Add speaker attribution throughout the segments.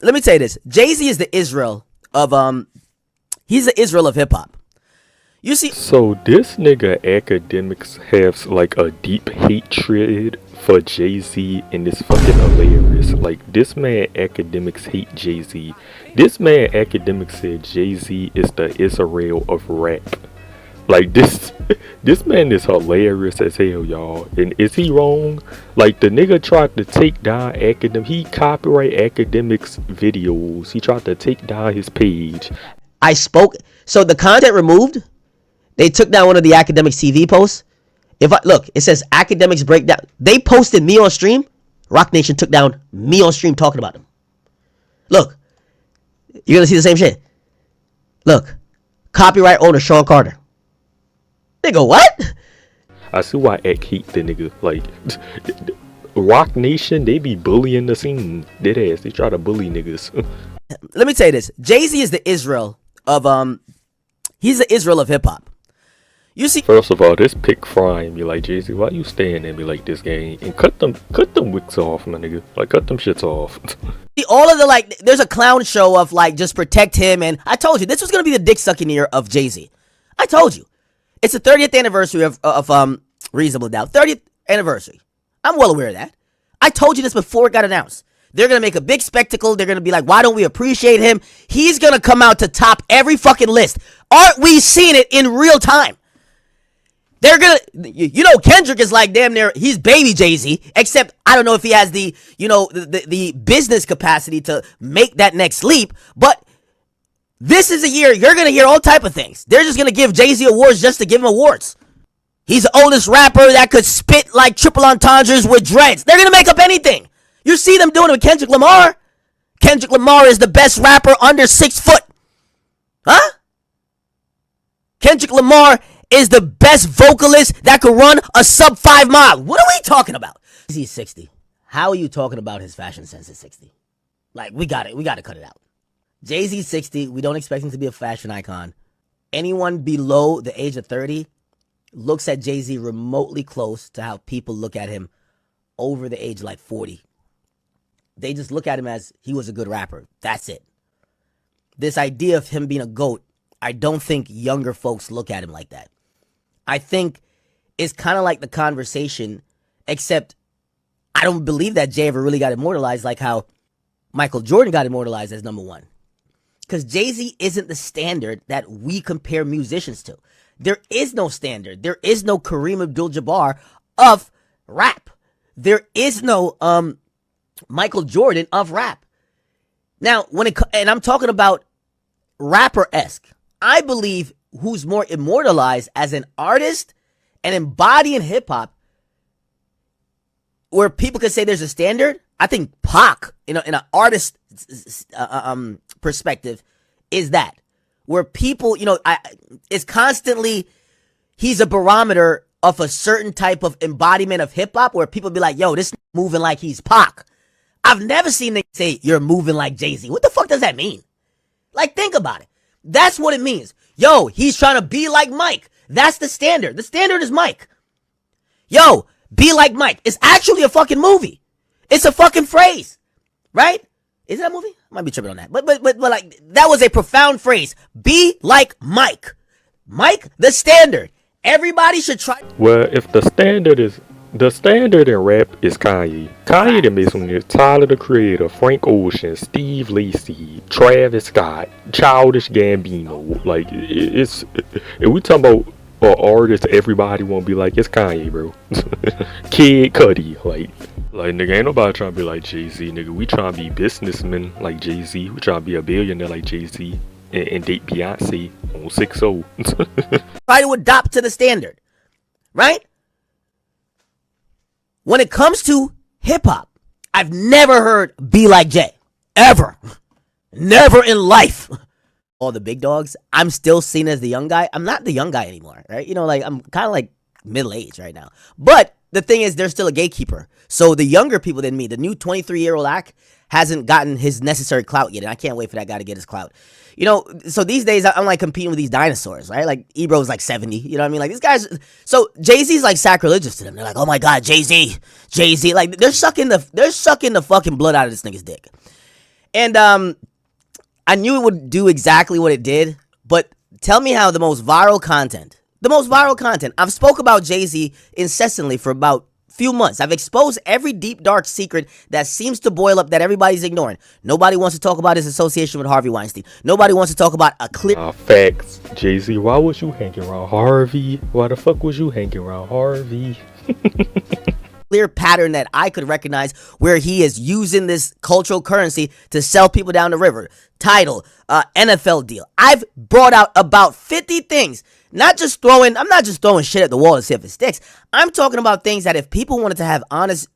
Speaker 1: Let me tell you this. Jay-Z is the Israel of he's the Israel of hip hop. You see,
Speaker 2: So this nigga Academics has like a deep hatred for Jay-Z, and it's fucking hilarious. Like, this man Academics hate Jay-Z. This man Academics said Jay-Z is the Israel of rap. Like, this man is hilarious as hell, y'all. And is he wrong? Like, the nigga tried to take down he copyright Academics videos. He tried to take down his page.
Speaker 1: I spoke. So the content removed. They took down one of the Academics TV posts. If I look, it says Academics breakdown. They posted me on stream. Rock Nation took down me on stream talking about them. Look, you're gonna see the same shit. Look, copyright owner Sean Carter. They go, what?
Speaker 2: I see why Ack hate the nigga. Like, Rock Nation, they be bullying the scene. Dead ass. They try to bully niggas.
Speaker 1: Let me tell you this. Jay-Z is the Israel of he's the Israel of hip hop. You see,
Speaker 2: First of all, this pick frying me like, Jay-Z, why you staying at me like this, gang? And cut them wicks off, my nigga. Like, cut them shits off.
Speaker 1: all of the, like, there's a clown show of, like, just protect him. And I told you, this was going to be the dick sucking year of Jay-Z. I told you. It's the 30th anniversary of Reasonable Doubt. 30th anniversary. I'm well aware of that. I told you this before it got announced. They're going to make a big spectacle. They're going to be like, why don't we appreciate him? He's going to come out to top every fucking list. Aren't we seeing it in real time? They're going to, you know, Kendrick is like damn near, he's baby Jay-Z, except I don't know if he has the, you know, the business capacity to make that next leap, but this is a year you're going to hear all type of things. They're just going to give Jay-Z awards just to give him awards. He's the oldest rapper that could spit like triple entendres with dreads. They're going to make up anything. You see them doing it with Kendrick Lamar. Kendrick Lamar is the best rapper under 6 foot. Huh? Kendrick Lamar is the best vocalist that could run a sub 5 mile. What are we talking about? He's 60. How are you talking about his fashion sense at 60? Like, we got it. We got to cut it out. Jay-Z's 60. We don't expect him to be a fashion icon. Anyone below the age of 30 looks at Jay-Z remotely close to how people look at him over the age like 40. They just look at him as he was a good rapper. That's it. This idea of him being a GOAT, I don't think younger folks look at him like that. I think it's kind of like the conversation, except I don't believe that Jay ever really got immortalized like how Michael Jordan got immortalized as number one. Because Jay-Z isn't the standard that we compare musicians to. There is no standard. There is no Kareem Abdul-Jabbar of rap. There is no Michael Jordan of rap. Now, and I'm talking about rapper-esque. I believe who's more immortalized as an artist and embodying hip-hop, where people could say there's a standard. I think Pac, in an artist perspective, is that. Where people, it's constantly, he's a barometer of a certain type of embodiment of hip-hop where people be like, yo, this moving like he's Pac. I've never seen them say, you're moving like Jay-Z. What the fuck does that mean? Like, think about it. That's what it means. Yo, he's trying to be like Mike. That's the standard. The standard is Mike. Yo, be like Mike. It's actually a fucking movie. It's a fucking phrase. Right? Is that a movie? I might be tripping on that. But like, that was a profound phrase. Be like Mike. Mike, the standard. Everybody should try.
Speaker 2: Well, if the standard in rap is Kanye. Kanye done made some niggas. Tyler the Creator, Frank Ocean, Steve Lacy, Travis Scott, Childish Gambino. Like, it's, if we talking about artists everybody won't be like, it's Kanye, bro. Kid Cudi, like nigga, ain't nobody trying to be like Jay-Z, nigga. We trying to be businessmen like Jay-Z. We trying to be a billionaire like Jay-Z and date Beyonce on 6-0.
Speaker 1: Try to adopt to the standard, right? When it comes to hip-hop, I've never heard be like Jay. Ever. Never in life. All the big dogs, I'm still seen as the young guy. I'm not the young guy anymore, right? Like, I'm kind of like middle-aged right now. But the thing is, there's still a gatekeeper. So the younger people than me, the new 23-year-old Ack, hasn't gotten his necessary clout yet. And I can't wait for that guy to get his clout. So these days, I'm like competing with these dinosaurs, right? Like, Ebro's like 70, you know what I mean? Like, these guys, so Jay-Z's like sacrilegious to them. They're like, oh my God, Jay-Z. Like, they're sucking the fucking blood out of this nigga's dick. And I knew it would do exactly what it did, but tell me how the most viral content, I've spoke about Jay-Z incessantly for about few months. I've exposed every deep, dark secret that seems to boil up that everybody's ignoring. Nobody wants to talk about his association with Harvey Weinstein. Nobody wants to talk about a clear...
Speaker 2: Facts. Jay-Z, why was you hanging around Harvey? Why the fuck was you hanging around Harvey?
Speaker 1: clear pattern that I could recognize where he is using this cultural currency to sell people down the river. Title, NFL deal. I've brought out about 50 things. I'm not just throwing shit at the wall to see if it sticks. I'm talking about things that if people wanted to have honest,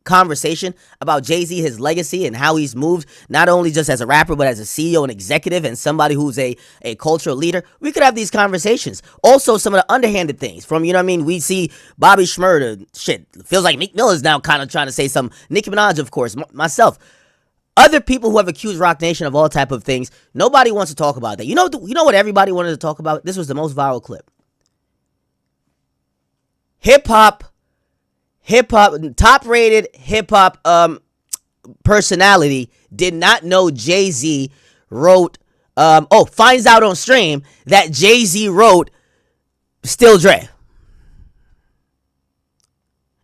Speaker 1: conversation about Jay-Z, his legacy, and how he's moved, not only just as a rapper, but as a CEO and executive and somebody who's a cultural leader, we could have these conversations. Also, some of the underhanded things from, we see Bobby Shmurda, shit, feels like Meek Mill is now kind of trying to say something. Nicki Minaj, of course, myself. Other people who have accused Roc Nation of all type of things, nobody wants to talk about that. You know what everybody wanted to talk about? This was the most viral clip. Hip-hop, top-rated hip-hop personality did not know Jay-Z wrote, finds out on stream that Jay-Z wrote Still Dre.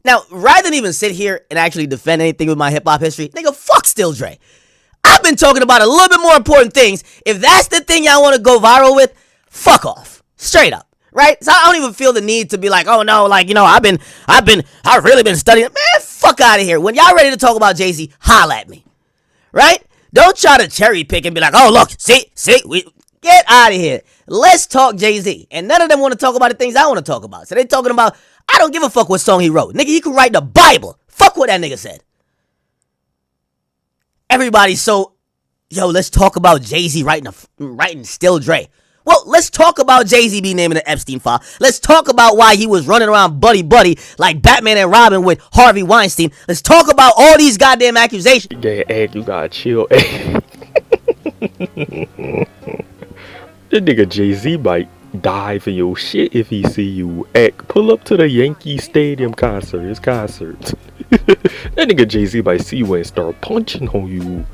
Speaker 1: Now, rather than even sit here and actually defend anything with my hip-hop history, nigga, fuck Still Dre. I've been talking about a little bit more important things. If that's the thing y'all want to go viral with, fuck off. Straight up. Right? So I don't even feel the need to be like, oh no, I've really been studying. Man, fuck out of here. When y'all ready to talk about Jay-Z, holla at me. Right? Don't try to cherry pick and be like, oh look, see, get out of here. Let's talk Jay-Z. And none of them want to talk about the things I want to talk about. So they talking about, I don't give a fuck what song he wrote. Nigga, he could write the Bible. Fuck what that nigga said. Everybody's so, let's talk about Jay-Z writing Still Dre. Well, let's talk about Jay-Z be naming the Epstein file. Let's talk about why he was running around buddy like Batman and Robin with Harvey Weinstein. Let's talk about all these goddamn accusations.
Speaker 2: Yeah, Ed, you gotta chill. That nigga Jay-Z might die for your shit if he see you act. Pull up to the Yankee Stadium concert, his concert. That nigga Jay-Z might see you and start punching on you.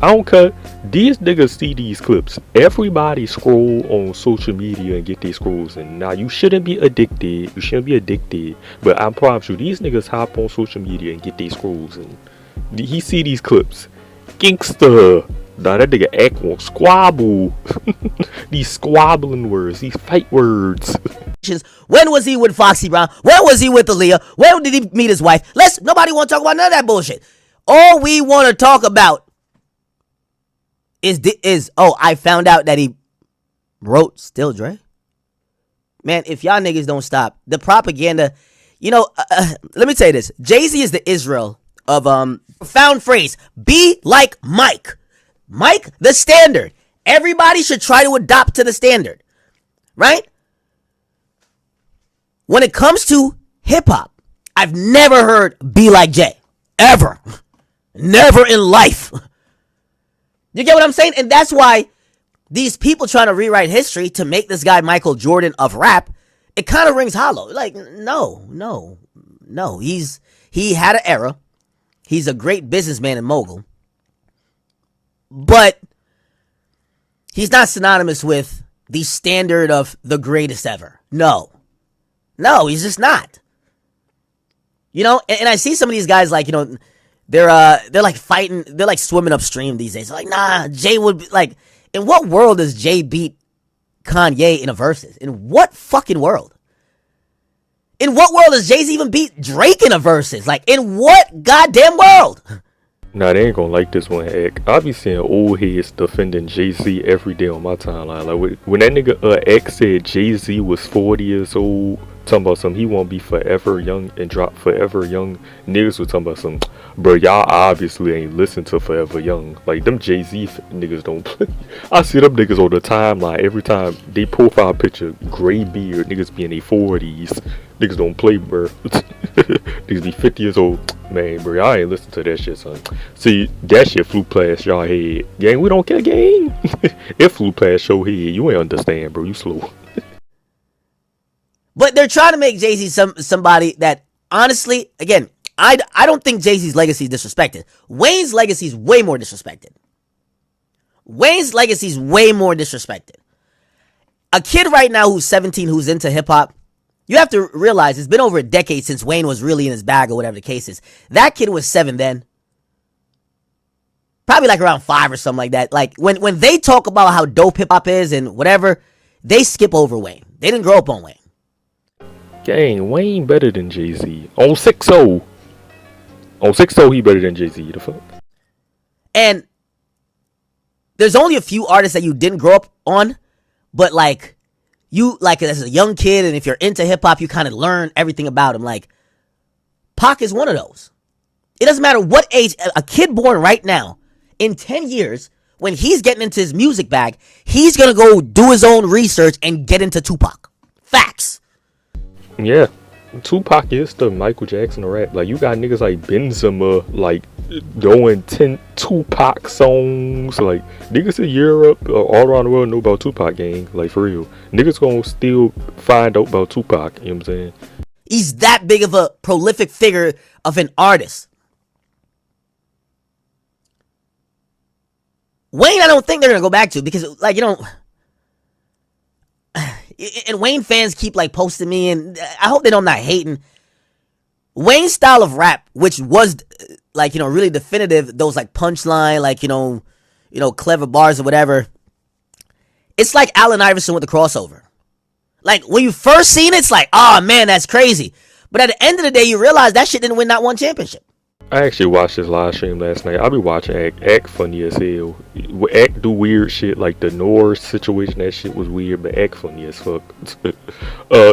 Speaker 2: I don't care. These niggas see these clips. Everybody scroll on social media and get these scrolls. And now you shouldn't be addicted. But I promise you, these niggas hop on social media and get these scrolls. And he see these clips. Gangsta. Now that nigga act on squabble. These squabbling words. These fight words.
Speaker 1: When was he with Foxy Brown? When was he with Aaliyah? When did he meet his wife? Nobody want to talk about none of that bullshit. All we want to talk about I found out that he wrote Still Dre. Man, if y'all niggas don't stop the propaganda, let me tell you this. Jay-Z is the Israel of profound phrase. Be like Mike. Mike, the standard. Everybody should try to adopt to the standard. Right? When it comes to hip-hop, I've never heard Be Like Jay. Ever. Never in life. You get what I'm saying? And that's why these people trying to rewrite history to make this guy Michael Jordan of rap, it kind of rings hollow. Like, no. He had an era. He's a great businessman and mogul. But he's not synonymous with the standard of the greatest ever. No, he's just not. And I see some of these guys like, they're like fighting, they're like swimming upstream these days. Like, nah, Jay would be like, in what world does Jay beat Kanye in a versus? In what fucking world? In what world does Jay-Z even beat Drake in a versus? Like, in what goddamn world?
Speaker 2: Nah, they ain't gonna like this one, Ek. I be seeing old heads defending Jay-Z every day on my timeline. Like, when that nigga X said Jay-Z was 40 years old, talking about something, he won't be forever young and drop Forever Young. Niggas was talking about some, bro, y'all obviously ain't listen to Forever Young. Like, them Jay-Z niggas don't play. I see them niggas on the timeline every time they profile picture, gray beard, niggas be in their 40s. Niggas don't play, bro. Niggas be 50 years old. Man, bro, y'all ain't listen to that shit, son. See, that shit flew past y'all head. Gang, we don't care, gang. It flew past your head. You ain't understand, bro. You slow.
Speaker 1: But they're trying to make Jay-Z somebody that, honestly, again, I don't think Jay-Z's legacy is disrespected. Wayne's legacy is way more disrespected. Wayne's legacy is way more disrespected. A kid right now who's 17 who's into hip hop, you have to realize it's been over a decade since Wayne was really in his bag or whatever the case is. That kid was 7 then. Probably like around 5 or something like that. Like when they talk about how dope hip hop is and whatever, they skip over Wayne. They didn't grow up on Wayne.
Speaker 2: Gang, Wayne better than Jay-Z. On 6-0. On 6-0, he better than Jay-Z. The fuck?
Speaker 1: And there's only a few artists that you didn't grow up on, but like you like as a young kid, and if you're into hip hop, you kind of learn everything about him. Like Pac is one of those. It doesn't matter what age, a kid born right now, in 10 years, when he's getting into his music bag, he's gonna go do his own research and get into Tupac. Facts.
Speaker 2: Yeah. Tupac is the Michael Jackson of rap. Like, you got niggas like Benzema, like, doing 10 Tupac songs. Like, niggas in Europe, all around the world know about Tupac, gang. Like, for real. Niggas gonna still find out about Tupac, you know what I'm saying?
Speaker 1: He's that big of a prolific figure of an artist. Wayne, I don't think they're gonna go back to, because, like, you know, and Wayne fans keep like posting me, and I hope they don't not hating. Wayne's style of rap, which was like, you know, really definitive, those like punchline, like, you know, clever bars or whatever. It's like Allen Iverson with the crossover. Like when you first seen it, it's like, oh man, that's crazy. But at the end of the day, you realize that shit didn't win not one championship.
Speaker 2: I actually watched his live stream last night. I'll be watching Act. Act funny as hell. Act do weird shit, like the Norse situation. That shit was weird, but Act funny as fuck.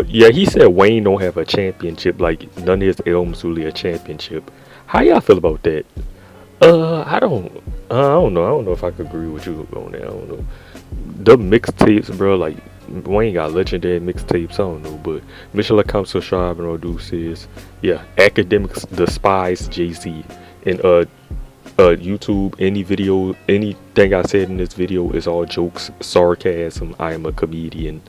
Speaker 2: Yeah, he said Wayne don't have a championship. Like none of his albums really a championship. How y'all feel about that? I don't know. I don't know if I could agree with you on that. I don't know. The mixtapes, bro. Like Wayne got legendary mixtapes. I don't know, but Michelle comes to Sharp and Rodu says, yeah, Akademiks despise Jay-Z. And YouTube, any video, anything I said in this video is all jokes, sarcasm. I am a comedian.